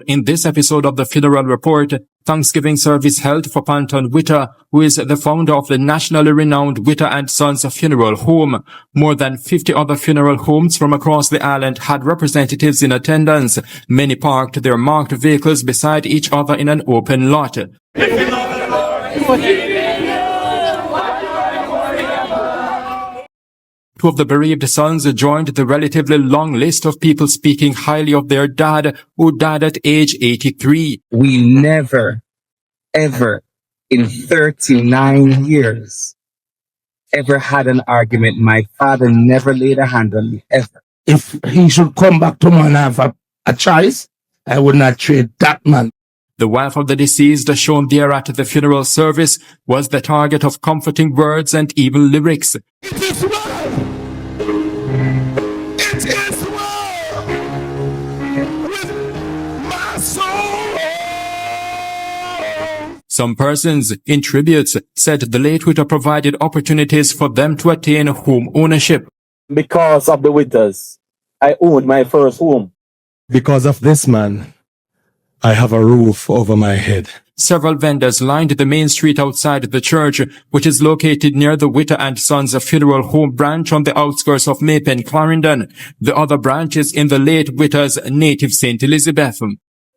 In this episode of the Funeral Report, Thanksgiving service held for Panton Witter, who is the founder of the nationally renowned Witter and Sons Funeral Home. More than 50 other funeral homes from across the island had representatives in attendance. Many parked their marked vehicles beside each other in an open lot. Two of the bereaved sons joined the relatively long list of people speaking highly of their dad, who died at age 83. We never, ever, in 39 years, ever had an argument. My father never laid a hand on me, ever. If he should come back tomorrow and have a choice, I would not trade that man. The wife of the deceased, shown there at the funeral service, was the target of comforting words and even lyrics. It is well! It is well with my soul! Some persons, in tributes, said the late Witter provided opportunities for them to attain home ownership. Because of the Witters, I owned my first home. Because of this man, I have a roof over my head. Several vendors lined the main street outside the church, which is located near the Witter and Sons Funeral Home branch on the outskirts of Panton, Clarendon. The other branch is in the late Witter's native St. Elizabeth.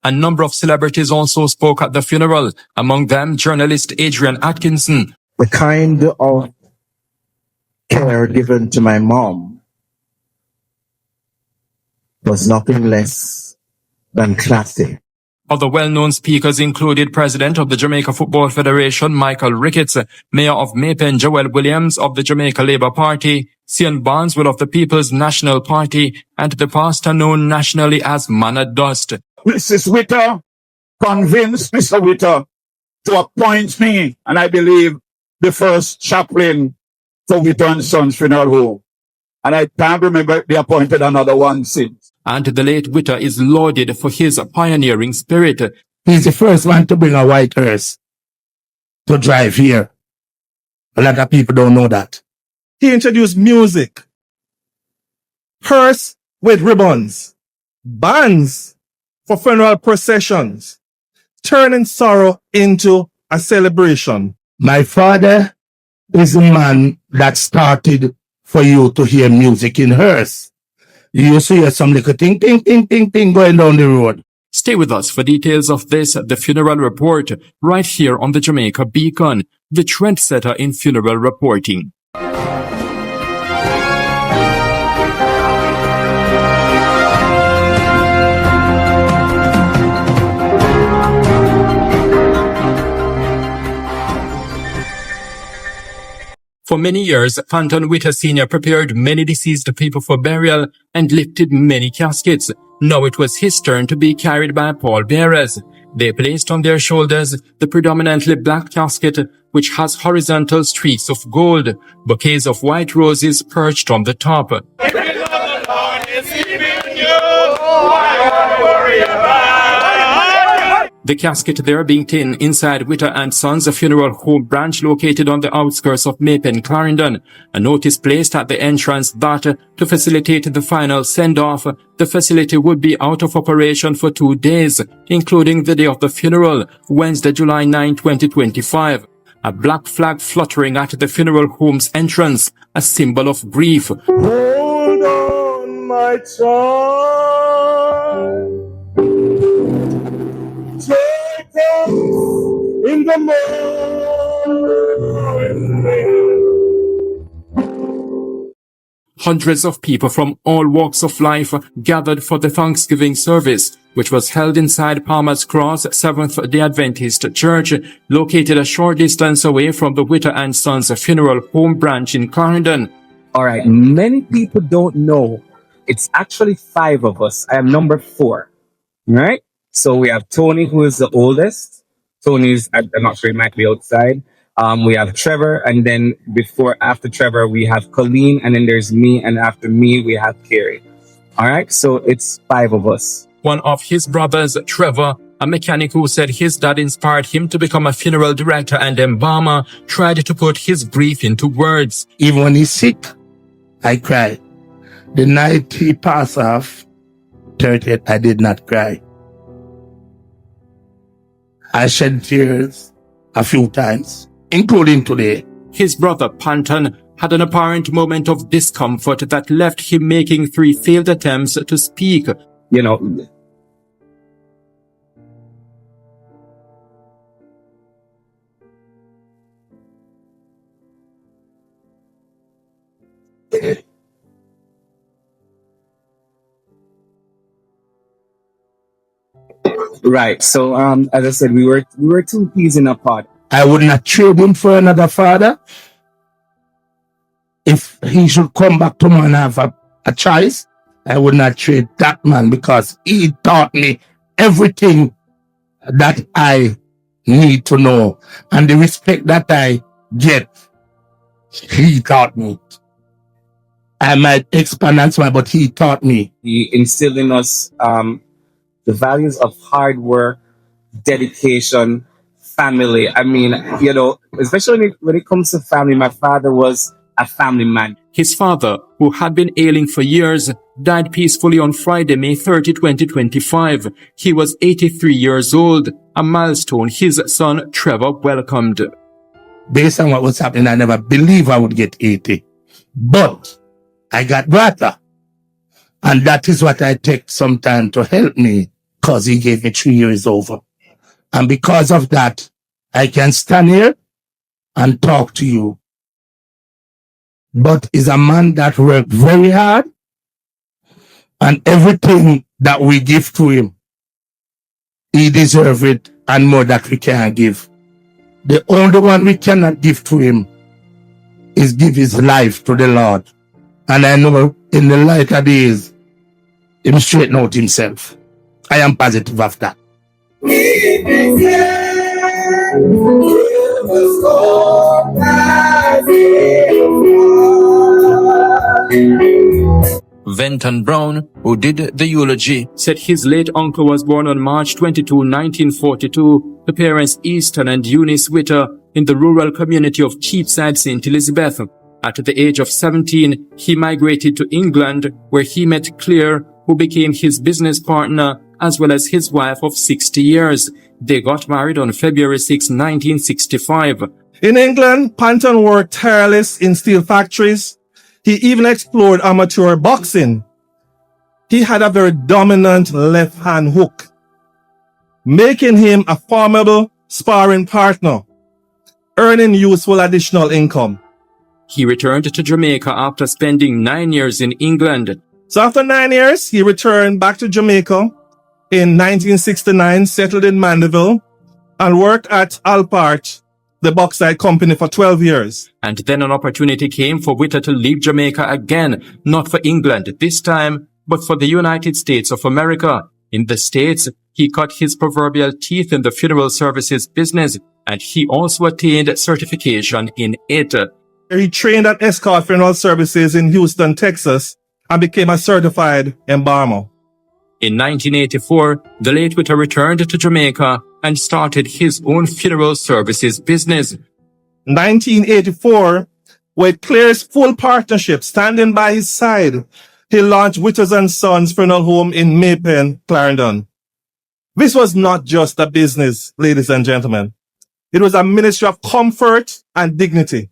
A number of celebrities also spoke at the funeral, among them journalist Adrian Atkinson. The kind of care given to my mom was nothing less than classic. Other well-known speakers included President of the Jamaica Football Federation, Michael Ricketts, Mayor of Panton, Joel Williams of the Jamaica Labour Party, Cian Barneswell of the People's National Party, and the pastor known nationally as Man at Dust. Mrs. Witter convinced Mr. Witter to appoint me, and I believe the first chaplain for Witter and Sons Funeral Home. And I can't remember if they appointed another one since. And the late Witter is lauded for his pioneering spirit. He's the first one to bring a white hearse to drive here. A lot of people don't know that. He introduced music, hearse with ribbons, bands for funeral processions, turning sorrow into a celebration. My father is the man that started for you to hear music in hearse. You see some little ting, ting, ting, ting, ting going down the road. Stay with us for details of this, the Funeral Report, right here on the Jamaica Beacon, the trendsetter in funeral reporting. For many years, Panton Witter Sr. prepared many deceased people for burial and lifted many caskets. Now it was his turn to be carried by pallbearers. They placed on their shoulders the predominantly black casket, which has horizontal streaks of gold, bouquets of white roses perched on the top. The casket there being taken inside Witter and Sons Funeral Home branch located on the outskirts of Panton, Clarendon. A notice placed at the entrance that, to facilitate the final send-off, the facility would be out of operation for 2 days, including the day of the funeral, Wednesday, July 9, 2025. A black flag fluttering at the funeral home's entrance, a symbol of grief. Hold on, my child. Take us in the morning. Hundreds of people from all walks of life gathered for the Thanksgiving service, which was held inside Palmer's Cross Seventh-day Adventist Church, located a short distance away from the Witter and Sons Funeral Home branch in Clarendon. All right, many people don't know. It's actually 5 of us. I am number 4. Right? So we have Tony, who is the oldest. Tony's, I'm not sure, he might be outside. We have Trevor, and then after Trevor, we have Colleen, and then there's me, and after me, we have Carrie. All right, so it's 5 of us. One of his brothers, Trevor, a mechanic who said his dad inspired him to become a funeral director and embalmer, tried to put his grief into words. Even when he's sick, I cry. The night he passed off, 30th, I did not cry. I shed tears a few times, including today. His brother Panton had an apparent moment of discomfort that left him making 3 failed attempts to speak. You know, right. So, as I said, we were 2 peas in a pod. I would not trade him for another father. If he should come back to me and have a choice, I would not trade that man because he taught me everything that I need to know. And the respect that I get, he taught me. I might expand and so on, but he taught me. He instilled in us the values of hard work, dedication, family. I mean, you know, especially when it comes to family, my father was a family man. His father, who had been ailing for years, died peacefully on Friday, May 30, 2025. He was 83 years old, a milestone his son Trevor welcomed. Based on what was happening, I never believed I would get 80. But I got better. And that is what I take some time to help me, because he gave me 3 years over. And because of that, I can stand here and talk to you. But he's a man that worked very hard, and everything that we give to him, he deserves it and more that we can give. The only one we cannot give to him is give his life to the Lord. And I know in the later days, he'll straighten out himself. I am positive of that. Venton Brown, who did the eulogy, said his late uncle was born on March 22, 1942, to parents Easton and Eunice Witter in the rural community of Cheapside, St. Elizabeth. At the age of 17, he migrated to England, where he met Claire, who became his business partner, as well as his wife of 60 years. They got married on February 6, 1965. In England, Panton worked tireless in steel factories. He even explored amateur boxing. He had a very dominant left-hand hook, making him a formidable sparring partner, earning useful additional income. He returned to Jamaica after spending 9 years in England. So after 9 years, he returned back to Jamaica. In 1969, settled in Mandeville and worked at Alpart, the bauxite company, for 12 years. And then an opportunity came for Witter to leave Jamaica again, not for England this time, but for the United States of America. In the States, he cut his proverbial teeth in the funeral services business, and he also attained certification in it. He trained at Escort Funeral Services in Houston, Texas, and became a certified embalmer. In 1984, the late Witter returned to Jamaica and started his own funeral services business. 1984, with Claire's full partnership standing by his side, he launched Witters & Sons Funeral Home in Maypen, Clarendon. This was not just a business, ladies and gentlemen. It was a ministry of comfort and dignity.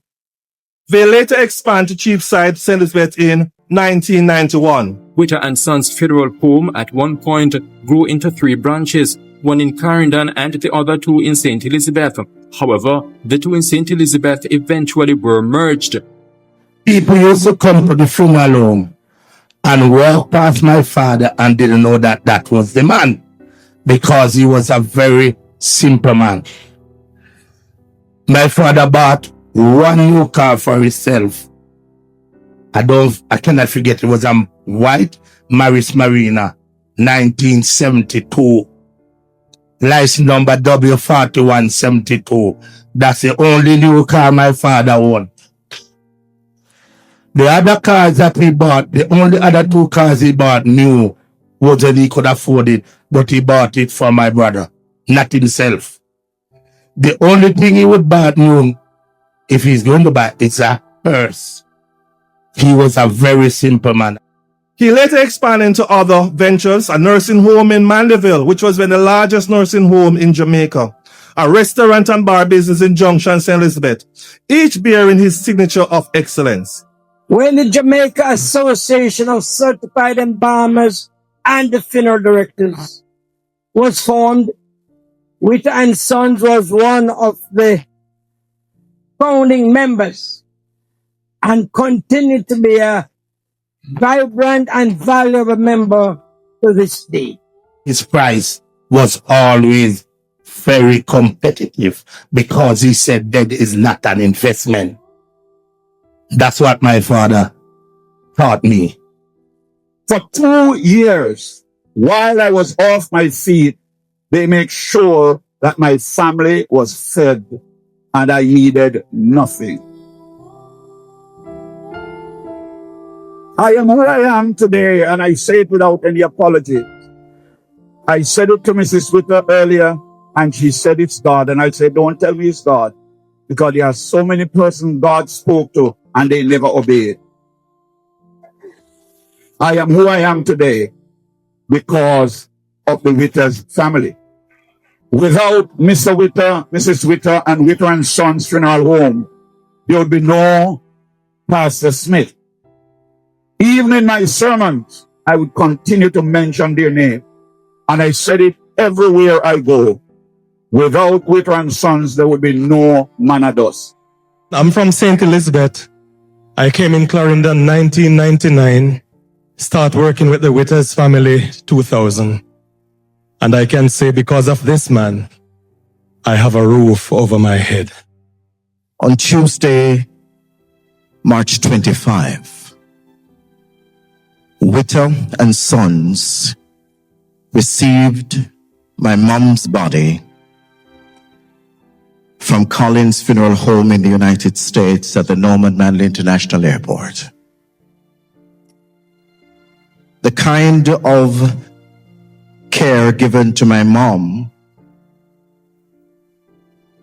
They later expanded to Cheapside, St. Elizabeth in 1991. Witter & Sons Funeral Home at one point grew into 3 branches, one in Clarendon and the other 2 in St. Elizabeth. However, the 2 in St. Elizabeth eventually were merged. People used to come to the funeral home and walk past my father and didn't know that that was the man, because he was a very simple man. My father bought 1 new car for himself. I cannot forget, it was a white Maris Marina, 1972. License number W4172. That's the only new car my father owned. The other cars that he bought, the only other 2 cars he bought new was that he could afford it, but he bought it for my brother, not himself. The only thing he would buy new, if he's going to buy, it's a hearse. He was a very simple man. He later expanded into other ventures, a nursing home in Mandeville, which was the largest nursing home in Jamaica, a restaurant and bar business in Junction, St. Elizabeth, each bearing his signature of excellence. When the Jamaica Association of Certified Embalmers and the Funeral Directors was formed, Witter and Sons was one of the founding members and continued to be a vibrant and valuable member to this day. His price was always very competitive because he said that is not an investment. That's what my father taught me. For 2 years, while I was off my feet, they make sure that my family was fed and I needed nothing. I am who I am today, and I say it without any apology. I said it to Mrs. Witter earlier, and she said it's God, and I said, don't tell me it's God, because there are so many persons God spoke to, and they never obeyed. I am who I am today because of the Witter's family. Without Mr. Witter, Mrs. Witter, and Witter and Sons Funeral Home, there would be no Pastor Smith. Even in my sermons, I would continue to mention their name. And I said it everywhere I go. Without Witter and Sons, there would be no Manados. I'm from St. Elizabeth. I came in Clarendon 1999, start working with the Witters family 2000. And I can say because of this man, I have a roof over my head. On Tuesday, March 25, Witter and Sons received my mom's body from Collins Funeral Home in the United States at the Norman Manley International Airport. The kind of care given to my mom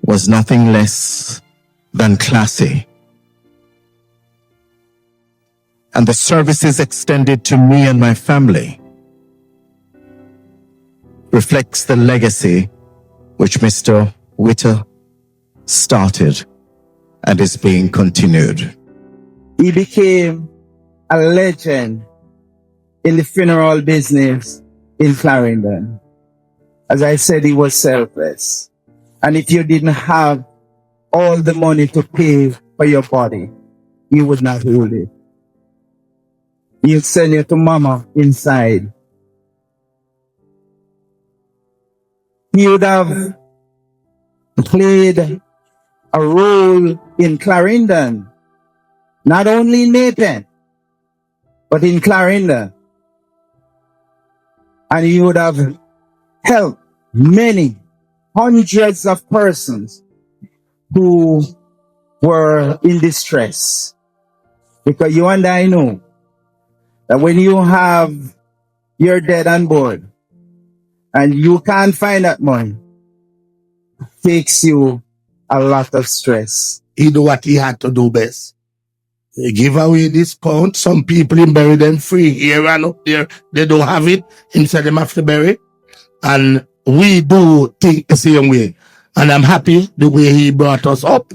was nothing less than classy. And the services extended to me and my family reflects the legacy which Mr. Witter started and is being continued. He became a legend in the funeral business in Clarendon. As I said, he was selfless. And if you didn't have all the money to pay for your body, he would not hold it. He'd send you to mama inside. He would have played a role in Clarendon, not only in Naples, but in Clarendon. And he would have helped many hundreds of persons who were in distress. Because you and I know that when you have your dead on board and you can't find that money, it takes you a lot of stress. He do what he had to do best. He give away discount. Some people him bury them free here and up there. They don't have it. Him said them have to bury. And we do think the same way. And I'm happy the way he brought us up.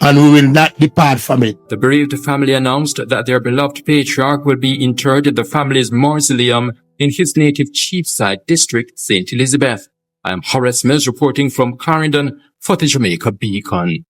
And we will not depart from it. The bereaved family announced that their beloved patriarch will be interred in the family's mausoleum in his native Cheapside district, St. Elizabeth. I am Horace Mills reporting from Clarendon for the Jamaica Beacon.